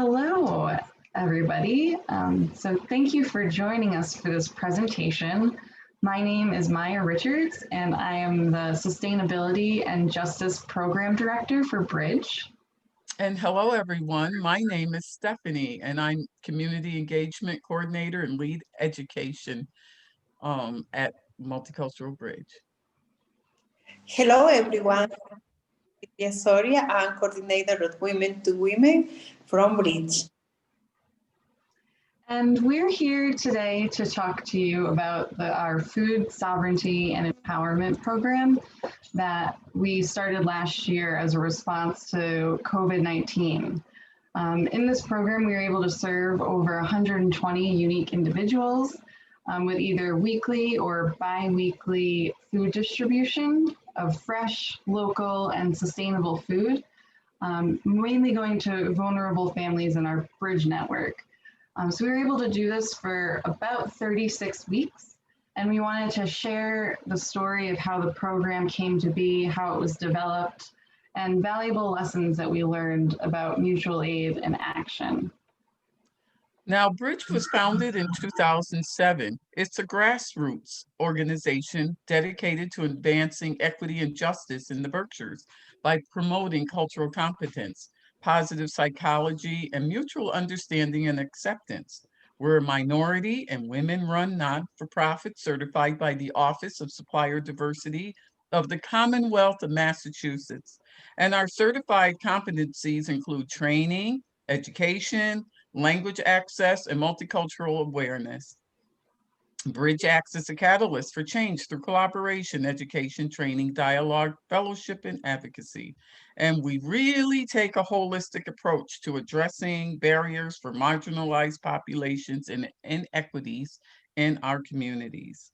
Hello, everybody. So thank you for joining us for this presentation. My name is Maya Richards, and I am the Sustainability and Justice Program Director for Bridge. And hello, everyone. My name is Stephanie, and I'm Community Engagement Coordinator and Lead Education at Multicultural Bridge. Hello, everyone. Yes, Soria. I'm coordinator of Women to Women from Bridge. And we're here today to talk to you about our Food Sovereignty and Empowerment Program that we started last year as a response to COVID-19. In this program, we were able to serve over 120 unique individuals with either weekly or bi-weekly food distribution of fresh, local, and sustainable food, mainly going to vulnerable families in our Bridge network. So we were able to do this for about 36 weeks, and we wanted to share the story of how the program came to be, how it was developed, and valuable lessons that we learned about mutual aid and action. Now, Bridge was founded in 2007. It's a grassroots organization dedicated to advancing equity and justice in the Berkshires by promoting cultural competence, positive psychology, and mutual understanding and acceptance. We're a minority and women-run not-for-profit certified by the Office of Supplier Diversity of the Commonwealth of Massachusetts. And our certified competencies include training, education, language access, and multicultural awareness. Bridge acts as a catalyst for change through collaboration, education, training, dialogue, fellowship, and advocacy. And we really take a holistic approach to addressing barriers for marginalized populations and inequities in our communities.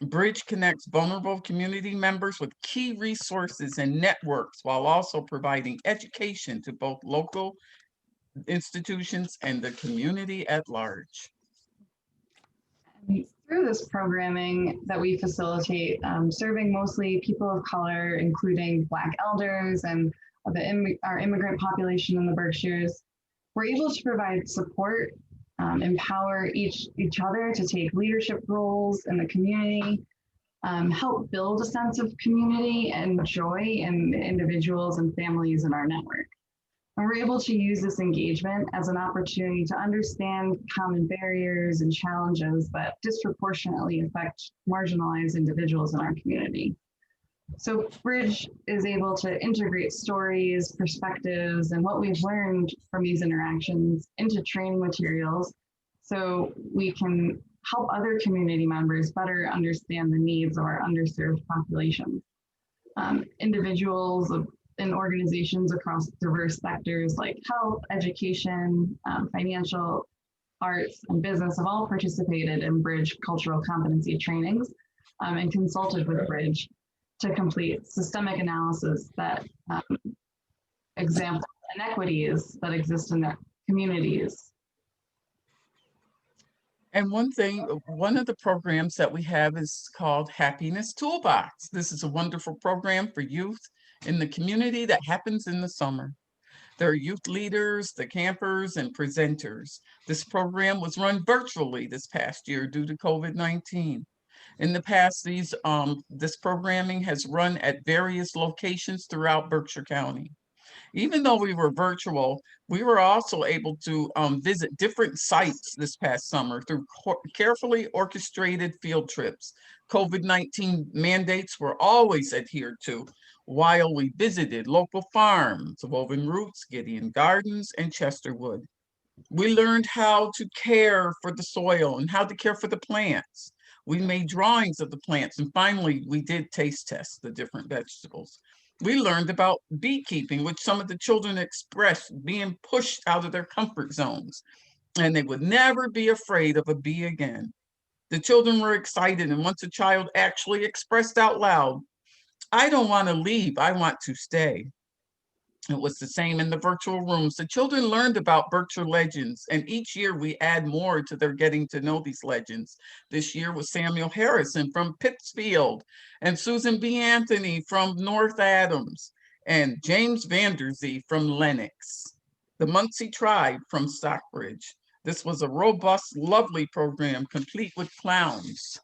Bridge connects vulnerable community members with key resources and networks while also providing education to both local institutions and the community at large. Through this programming that we facilitate, serving mostly people of color, including Black elders and our immigrant population in the Berkshires, we're able to provide support, empower each other to take leadership roles in the community, help build a sense of community and joy in individuals and families in our network. And we're able to use this engagement as an opportunity to understand common barriers and challenges that disproportionately affect marginalized individuals in our community. So Bridge is able to integrate stories, perspectives, and what we've learned from these interactions into training materials so we can help other community members better understand the needs of our underserved populations. Individuals in organizations across diverse sectors like health, education, financial, arts, and business have all participated in Bridge cultural competency trainings and consulted with Bridge to complete systemic analysis that example inequities that exist in their communities. And one of the programs that we have is called Happiness Toolbox. This is a wonderful program for youth in the community that happens in the summer. There are youth leaders, the campers, and presenters. This program was run virtually this past year due to COVID-19. In the past, this programming has run at various locations throughout Berkshire County. Even though we were virtual, we were also able to visit different sites this past summer through carefully orchestrated field trips. COVID-19 mandates were always adhered to while we visited local farms, Woven Roots, Gideon Gardens, and Chesterwood. We learned how to care for the soil and how to care for the plants. We made drawings of the plants, and finally, we did taste test the different vegetables. We learned about beekeeping, which some of the children expressed being pushed out of their comfort zones, and they would never be afraid of a bee again. The children were excited, and once a child actually expressed out loud, "I don't want to leave, I want to stay." It was the same in the virtual rooms. The children learned about Berkshire legends, and each year we add more to their getting to know these legends. This year was Samuel Harrison from Pittsfield, and Susan B. Anthony from North Adams, and James Vanderzee from Lenox. the Muncie Tribe from Stockbridge. This was a robust, lovely program complete with clowns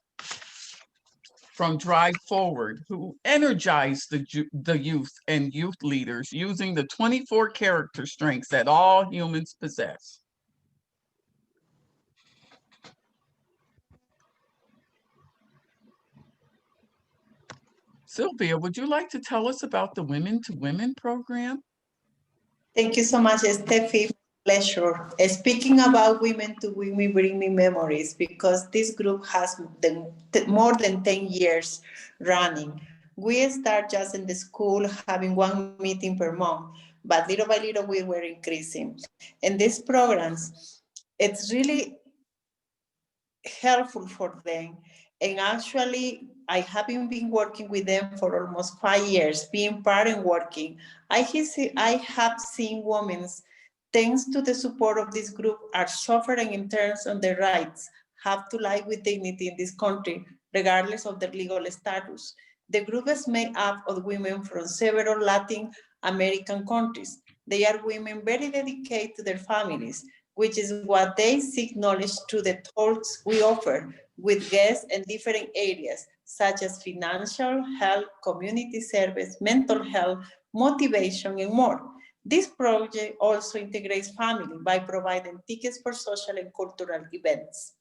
from Drive Forward, who energized the youth and youth leaders using the 24 character strengths that all humans possess. Sylvia, would you like to tell us about the Women to Women program? Thank you so much, Steffi. Pleasure. Speaking about Women to Women bring me memories because this group has more than 10 years running. We start just in the school having one meeting per month, but little by little we were increasing. And these programs, it's really helpful for them. And actually, I haven't been working with them for almost 5 years, being part and working. I have seen women, thanks to the support of this group, are suffering in terms of their rights, have to live with dignity in this country, regardless of their legal status. The group is made up of women from several Latin American countries. They are women very dedicated to their families, which is what they seek knowledge through the talks we offer with guests in different areas, such as financial, health, community service, mental health, motivation, and more. This project also integrates family by providing tickets for social and cultural events.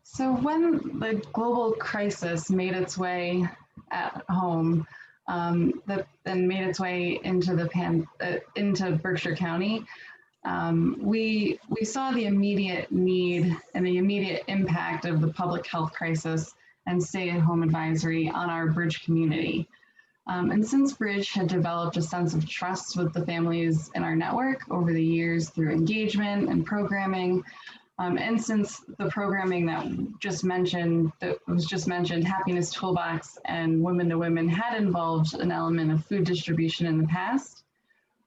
So when the global crisis made its way at home, and made its way into into Berkshire County, we saw the immediate need and the immediate impact of the public health crisis and stay-at-home advisory on our Bridge community. And since Bridge had developed a sense of trust with the families in our network over the years through engagement and programming, and since the programming that was just mentioned, Happiness Toolbox and Women to Women had involved an element of food distribution in the past,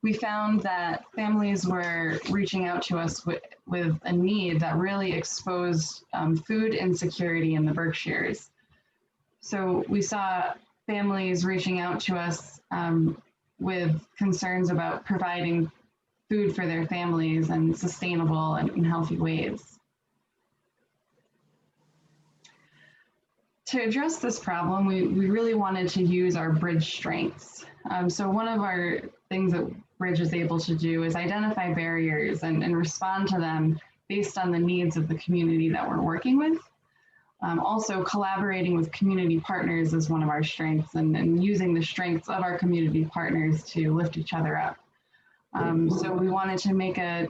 we found that families were reaching out to us with a need that really exposed food insecurity in the Berkshires. So we saw families reaching out to us with concerns about providing food for their families in sustainable and healthy ways. To address this problem, we really wanted to use our Bridge strengths. So one of our things that Bridge is able to do is identify barriers and respond to them based on the needs of the community that we're working with. Also, collaborating with community partners is one of our strengths, and using the strengths of our community partners to lift each other up. So we wanted to make a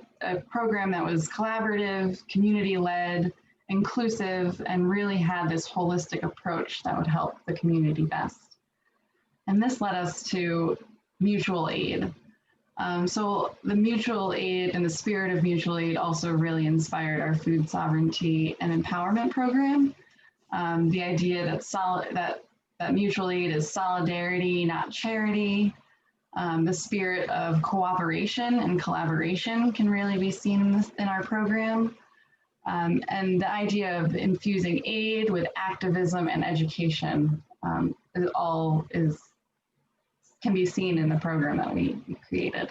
program that was collaborative, community-led, inclusive, and really had this holistic approach that would help the community best. And this led us to mutual aid. So the mutual aid and the spirit of mutual aid also really inspired our food sovereignty and empowerment program. The idea that mutual aid is solidarity, not charity. The spirit of cooperation and collaboration can really be seen in our program. And the idea of infusing aid with activism and education can be seen in the program that we created.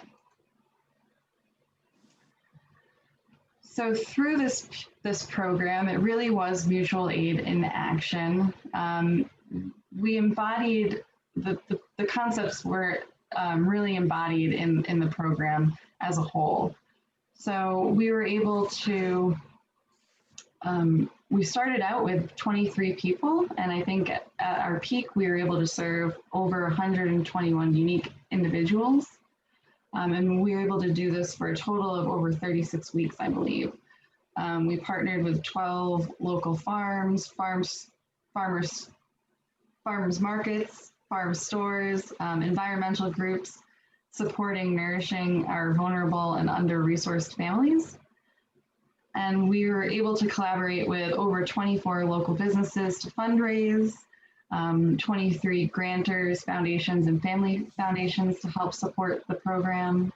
So through this program, it really was mutual aid in action. We embodied the concepts were really embodied in the program as a whole. So we were able to, we started out with 23 people, and I think at our peak, we were able to serve over 121 unique individuals. And we were able to do this for a total of over 36 weeks, I believe. We partnered with 12 local farms markets, farm stores, environmental groups, supporting nourishing our vulnerable and under-resourced families. And we were able to collaborate with over 24 local businesses to fundraise, 23 grantors, foundations, and family foundations to help support the program.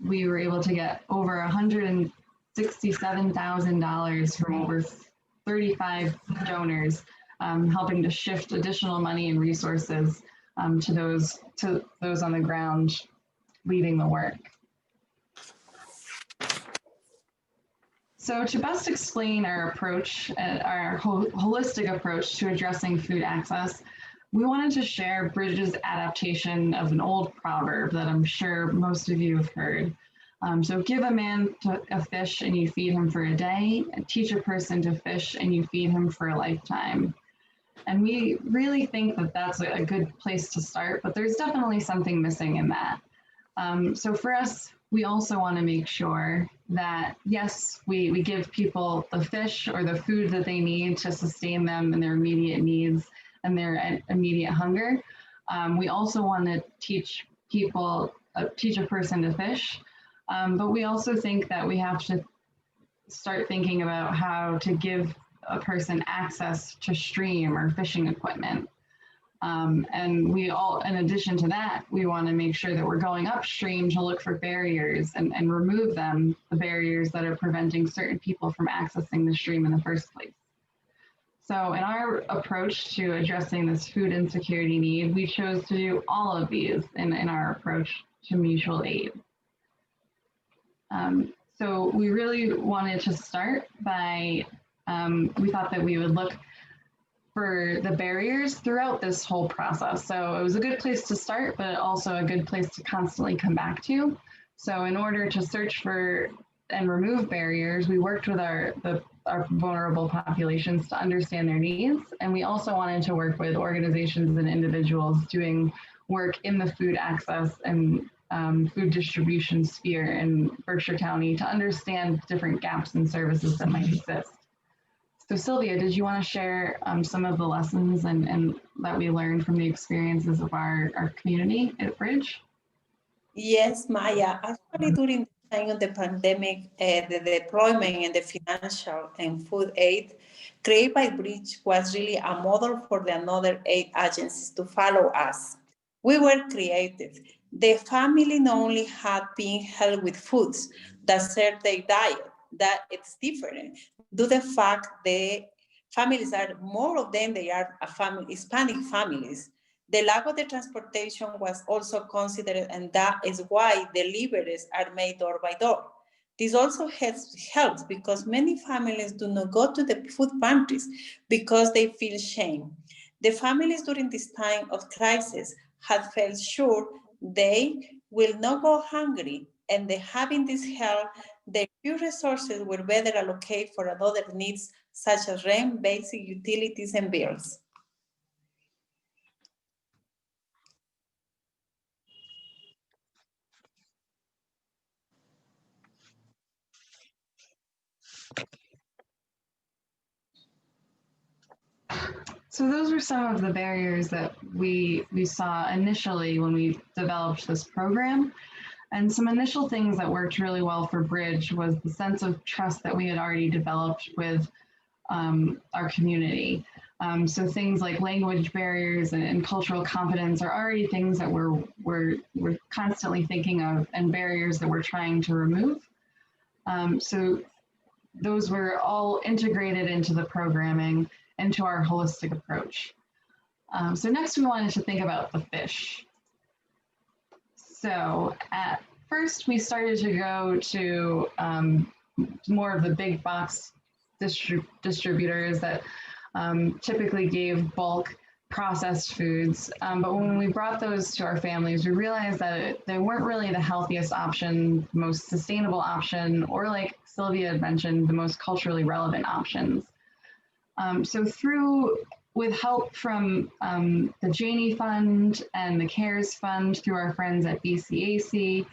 We were able to get over $167,000 from over 35 donors helping to shift additional money and resources to those on the ground leading the work. So to best explain our approach, our holistic approach to addressing food access, we wanted to share Bridget's adaptation of an old proverb that I'm sure most of you have heard. So give a man a fish and you feed him for a day, and teach a person to fish and you feed him for a lifetime. And we really think that that's a good place to start, but there's definitely something missing in that. So for us, we also want to make sure that, yes, we give people the fish or the food that they need to sustain them and their immediate needs and their immediate hunger. We also want to teach a person to fish, but we also think that we have to start thinking about how to give a person access to stream or fishing equipment. And in addition to that, we want to make sure that we're going upstream to look for barriers and remove them, the barriers that are preventing certain people from accessing the stream in the first place. So in our approach to addressing this food insecurity need, we chose to do all of these in our approach to mutual aid. So we really wanted to start by, we thought that we would look for the barriers throughout this whole process. So it was a good place to start, but also a good place to constantly come back to. So in order to search for and remove barriers, we worked with our vulnerable populations to understand their needs. And we also wanted to work with organizations and individuals doing work in the food access and food distribution sphere in Berkshire County to understand different gaps in services that might exist. So Sylvia, did you want to share some of the lessons and that we learned from the experiences of our community at Bridge? Yes, Maya. Actually, during the time of the pandemic, the deployment and the financial and food aid created by Bridge was really a model for the other aid agencies to follow us. We were creative. The family not only had been helped with foods that serve their diet, that it's different. Due to the fact the families are, more of them, they are Hispanic families. The lack of the transportation was also considered, and that is why deliveries are made door by door. This also helps because many families do not go to the food pantries because they feel shame. The families during this time of crisis had felt sure they will not go hungry, and having this help, the few resources were better allocated for other needs such as rent, basic utilities, and bills. So those were some of the barriers that we saw initially when we developed this program. And some initial things that worked really well for Bridge was the sense of trust that we had already developed with our community. So things like language barriers and cultural competence are already things that we're constantly thinking of, and barriers that we're trying to remove. So those were all integrated into the programming, into our holistic approach. So next we wanted to think about the fish. So at first we started to go to more of the big box distributors that typically gave bulk processed foods. But when we brought those to our families, we realized that they weren't really the healthiest option, the most sustainable option, or like Sylvia had mentioned, the most culturally relevant options. So with help from the Janie Fund and the CARES Fund through our friends at BCAC,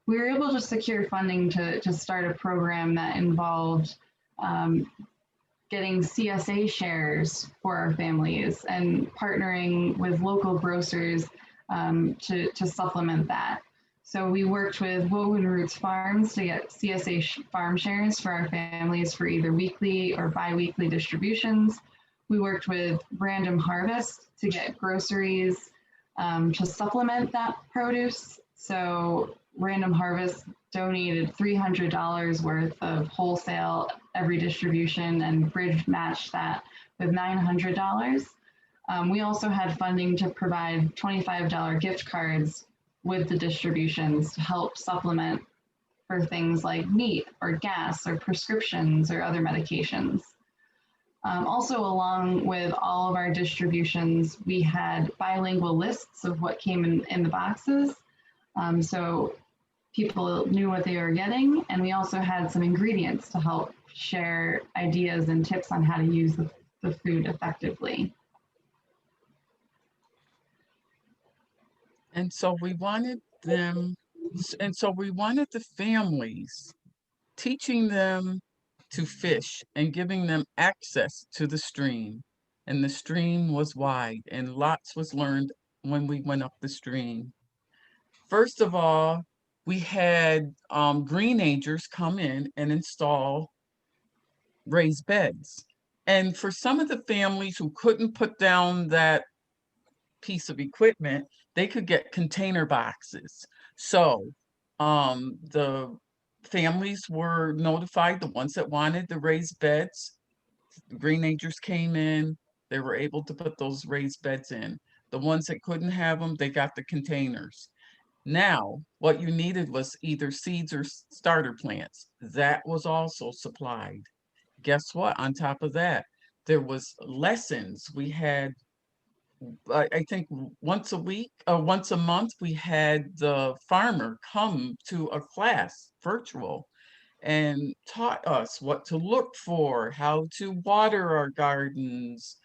we were able to secure funding to start a program that involved getting CSA shares for our families and partnering with local grocers to supplement that. So we worked with Woven Roots Farms to get CSA farm shares for our families for either weekly or bi-weekly distributions. We worked with Random Harvest to get groceries to supplement that produce. So Random Harvest donated $300 worth of wholesale every distribution and bridge matched that with $900. We also had funding to provide $25 gift cards with the distributions to help supplement for things like meat or gas or prescriptions or other medications. Also, along with all of our distributions, we had bilingual lists of what came in the boxes. So people knew what they were getting. And we also had some ingredients to help share ideas and tips on how to use the food effectively. And so we wanted them, and so we wanted the families, teaching them to fish and giving them access to the stream. And the stream was wide, and lots was learned when we went up the stream. First of all, we had greenagers come in and install raised beds. And for some of the families who couldn't put down that piece of equipment, they could get container boxes. So the families were notified, the ones that wanted the raised beds. The greenagers came in, they were able to put those raised beds in. The ones that couldn't have them, they got the containers. Now, what you needed was either seeds or starter plants. That was also supplied. Guess what? On top of that, there was lessons. We had I think once a week or once a month, we had the farmer come to a class, virtual, and taught us what to look for, how to water our gardens,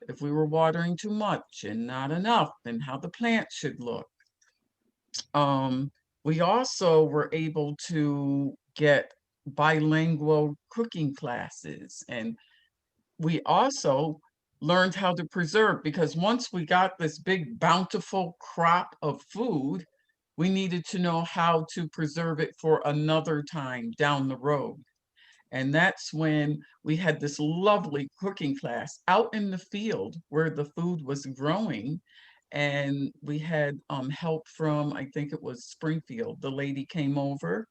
if we were watering too much and not enough, and how the plants should look. We also were able to get bilingual cooking classes, and we also learned how to preserve, because once we got this big bountiful crop of food, we needed to know how to preserve it for another time down the road. And that's when we had this lovely cooking class out in the field where the food was growing. And we had help from, I think it was Springfield. The lady came over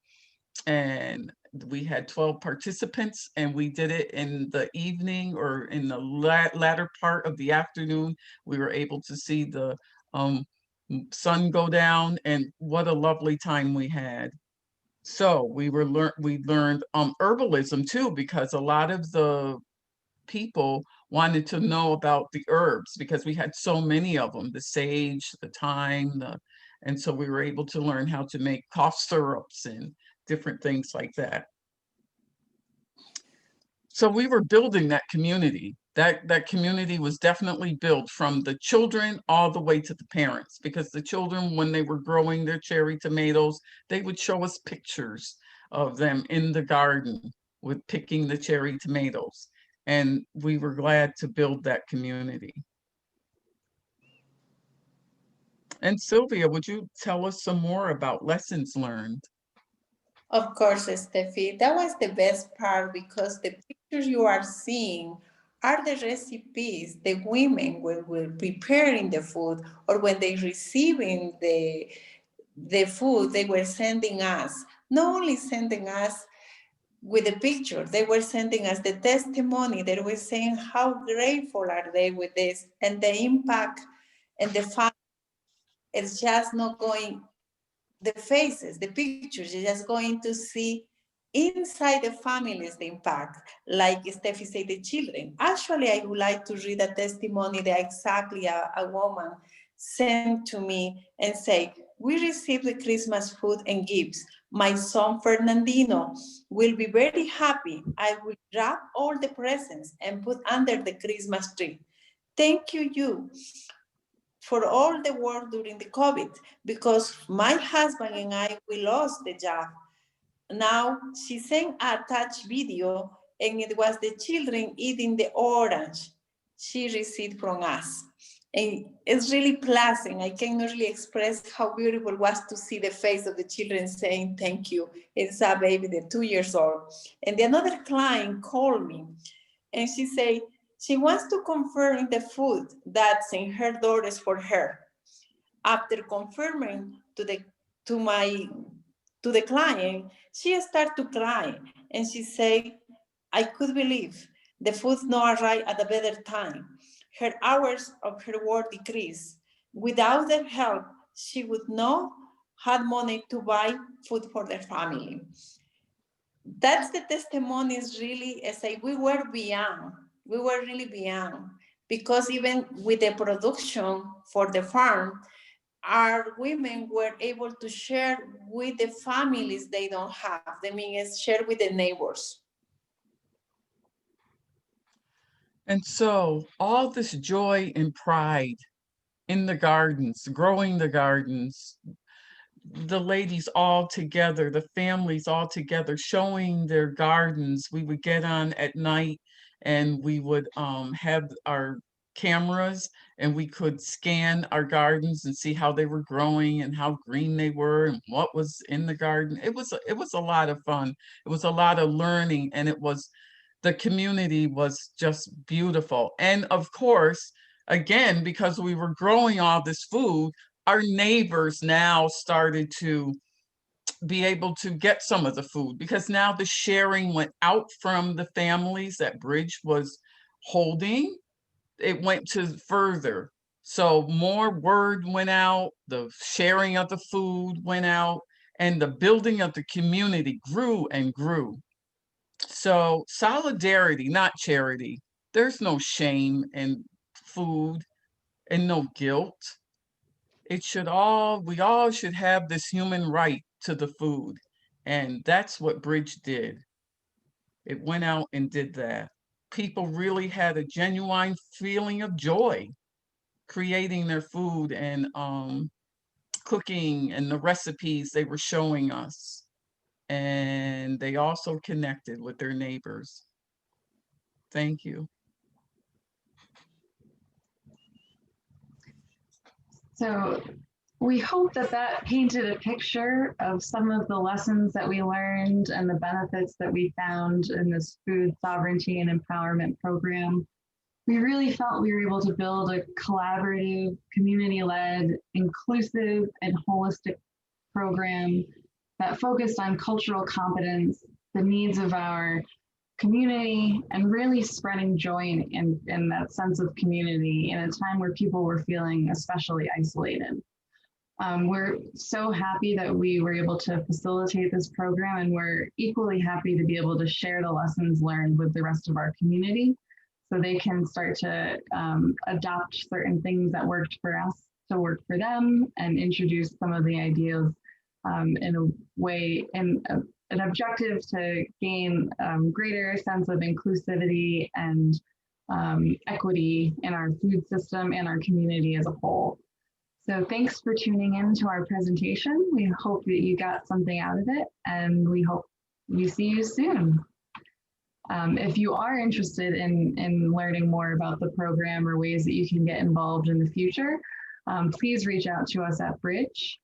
and we had 12 participants, and we did it in the evening or in the latter part of the afternoon. We were able to see the sun go down, and what a lovely time we had. So we learned herbalism too, because a lot of the people wanted to know about the herbs because we had so many of them, the sage, the thyme, and so we were able to learn how to make cough syrups and different things like that. So we were building that community. That community was definitely built from the children all the way to the parents, because the children, when they were growing their cherry tomatoes, they would show us pictures of them in the garden with picking the cherry tomatoes. And we were glad to build that community. And Sylvia, would you tell us some more about lessons learned? Of course, Steffi, that was the best part, because the pictures you are seeing are the recipes the women were preparing the food, or when they receiving the food, they were sending us, not only sending us with the picture, they were sending us the testimony. They were saying how grateful are they with this, and the impact and the fact it's just not going the faces, the pictures, you're just going to see inside the families the impact. Like Steffi said, the children. Actually, I would like to read a testimony that exactly a woman sent to me and say, we received the Christmas food and gifts. My son Fernandino will be very happy. I will wrap all the presents and put under the Christmas tree. Thank you for all the work during the COVID, because my husband and I, we lost the job. Now she sent a attached video, and it was the children eating the orange she received from us. And it's really pleasant. I cannot really express how beautiful it was to see the face of the children saying thank you. It's a baby, they're 2 years old. And the another client called me, and she said, she wants to confirm the food that's in her door is for her. After confirming to the client, she started to cry, and she said, I could believe the food not arrived at a better time. Her hours of her work decreased. Without their help, she would not have money to buy food for their family. That's the testimonies really, as I we were beyond. We were really beyond. Because even with the production for the farm, our women were able to share with the families they don't have. I mean, it's share with the neighbors. And so all this joy and pride in the gardens, growing the gardens, the ladies all together, the families all together, showing their gardens. We would get on at night and we would have our cameras and we could scan our gardens and see how they were growing and how green they were and what was in the garden. It was a lot of fun. It was a lot of learning, and the community was just beautiful. And of course, again, because we were growing all this food, our neighbors now started to be able to get some of the food, because now the sharing went out from the families that Bridge was holding. It went to further. So more word went out, the sharing of the food went out, and the building of the community grew and grew. So solidarity, not charity. There's no shame in food and no guilt. We all should have this human right to the food. And that's what Bridge did. It went out and did that. People really had a genuine feeling of joy creating their food and cooking and the recipes they were showing us. And they also connected with their neighbors. Thank you. So we hope that that painted a picture of some of the lessons that we learned and the benefits that we found in this food sovereignty and empowerment program. We really felt we were able to build a collaborative, community-led, inclusive, and holistic program that focused on cultural competence, the needs of our community, and really spreading joy in that sense of community in a time where people were feeling especially isolated. We're so happy that we were able to facilitate this program, and we're equally happy to be able to share the lessons learned with the rest of our community so they can start to adopt certain things that worked for us to work for them and introduce some of the ideas in a way, in an objective to gain greater sense of inclusivity and equity in our food system and our community as a whole. So thanks for tuning in to our presentation. We hope that you got something out of it, and we hope we see you soon. If you are interested in learning more about the program or ways that you can get involved in the future, please reach out to us at Bridge.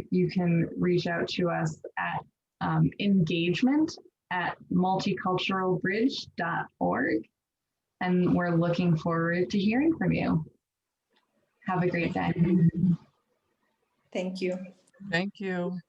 You can reach out to us at engagement@multiculturalbridge.org. And we're looking forward to hearing from you. Have a great day. Thank you. Thank you.